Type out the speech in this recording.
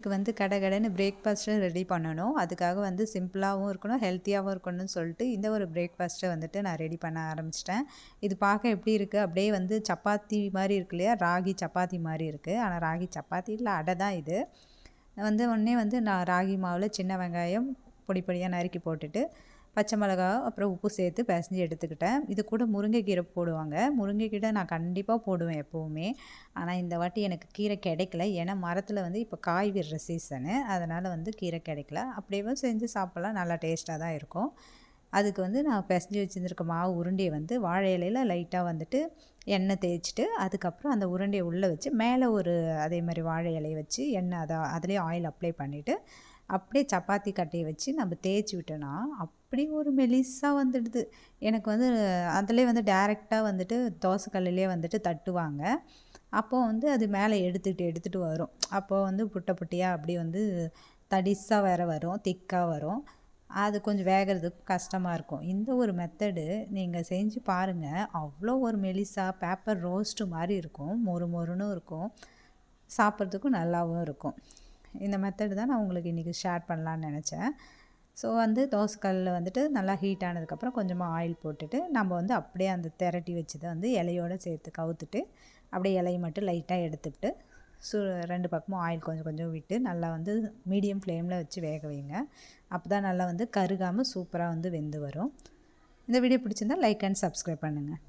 இதுக்கு வந்து கடகடன்னு பிரேக்ஃபாஸ்ட்டு ரெடி பண்ணணும். அதுக்காக வந்து சிம்பிளாகவும் இருக்கணும், ஹெல்த்தியாகவும் இருக்கணும்னு சொல்லிட்டு இந்த ஒரு பிரேக்ஃபாஸ்ட்டை வந்துட்டு நான் ரெடி பண்ண ஆரம்பிச்சிட்டேன். இது பார்க்க எப்படி இருக்குது, அப்படியே வந்து சப்பாத்தி மாதிரி இருக்கு இல்லையா, ராகி சப்பாத்தி மாதிரி இருக்குது. ஆனால் ராகி சப்பாத்தி இல்லை, அடை தான் இது. உடனே வந்து நான் ராகி மாவில் சின்ன வெங்காயம் பொடி பொடியாக நறுக்கி போட்டுட்டு, பச்சை மிளகா அப்புறம் உப்பு சேர்த்து பிசைஞ்சு எடுத்துக்கிட்டேன். இது கூட முருங்கைக்கீரை போடுவாங்க. முருங்கைக்கீரை நான் கண்டிப்பாக போடுவேன் எப்போவுமே. ஆனால் இந்த வாட்டி எனக்கு கீரை கிடைக்கல. ஏன்னா மரத்தில் வந்து இப்போ காய் விடுற சீசனு. அதனால் வந்து கீரை கிடைக்கல. அப்படியே செஞ்சு சாப்பிட்லாம், நல்லா டேஸ்ட்டாக தான் இருக்கும். அதுக்கு வந்து நான் பிசைஞ்சு வச்சுருந்துருக்க மாவு உருண்டையை வந்து வாழை இலையில் லைட்டாக வந்துட்டு எண்ணெய் தேய்ச்சிட்டு, அதுக்கப்புறம் அந்த உருண்டையை உள்ளே வச்சு மேலே ஒரு அதே மாதிரி வாழை இலையை வச்சு எண்ணெய் அதுலேயே ஆயில் அப்ளை பண்ணிவிட்டு, அப்படியே சப்பாத்தி கட்டையை வச்சு நம்ம தேய்ச்சி விட்டோன்னா அப்படி ஒரு மெலிசாக வந்துடுது. எனக்கு வந்து அதிலே வந்து டேரெக்டாக வந்துட்டு தோசைக்கல்லிலே வந்துட்டு தட்டுவாங்க. அப்போது வந்து அது மேலே எடுத்துகிட்டு வரும். அப்போது வந்து புட்டை புட்டியாக அப்படி வந்து தடிசாக வேறு வரும், திக்காக வரும். அது கொஞ்சம் வேகிறதுக்கு கஷ்டமாக இருக்கும். இந்த ஒரு மெத்தடு நீங்கள் செஞ்சு பாருங்கள். அவ்வளோ ஒரு மெலிசா பேப்பர் ரோஸ்ட்டு மாதிரி இருக்கும், மொறு மொறுன்னு இருக்கும், சாப்பிட்றதுக்கும் நல்லாவும் இருக்கும். இந்த மெத்தடு தான் நான் உங்களுக்கு இன்றைக்கி ஷேர் பண்ணலான்னு நினச்சேன். ஸோ வந்து தோசைக்கல்லில் வந்துட்டு நல்லா ஹீட் ஆனதுக்கப்புறம் கொஞ்சமாக ஆயில் போட்டுட்டு, நம்ம வந்து அப்படியே அந்த திரட்டி வச்சதை வந்து இலையோடு சேர்த்து கவுத்துட்டு, அப்படியே இலையை மட்டும் லைட்டாக எடுத்துக்கிட்டு 2 பக்கமும் ஆயில் கொஞ்சம் கொஞ்சம் விட்டு நல்லா வந்து மீடியம் ஃப்ளேமில் வச்சு வேக வைங்க. அப்போ தான் நல்லா வந்து கருகாமல் சூப்பராக வந்து வெந்து வரும். இந்த வீடியோ பிடிச்சிருந்தால் லைக் அண்ட் சப்ஸ்கிரைப் பண்ணுங்கள்.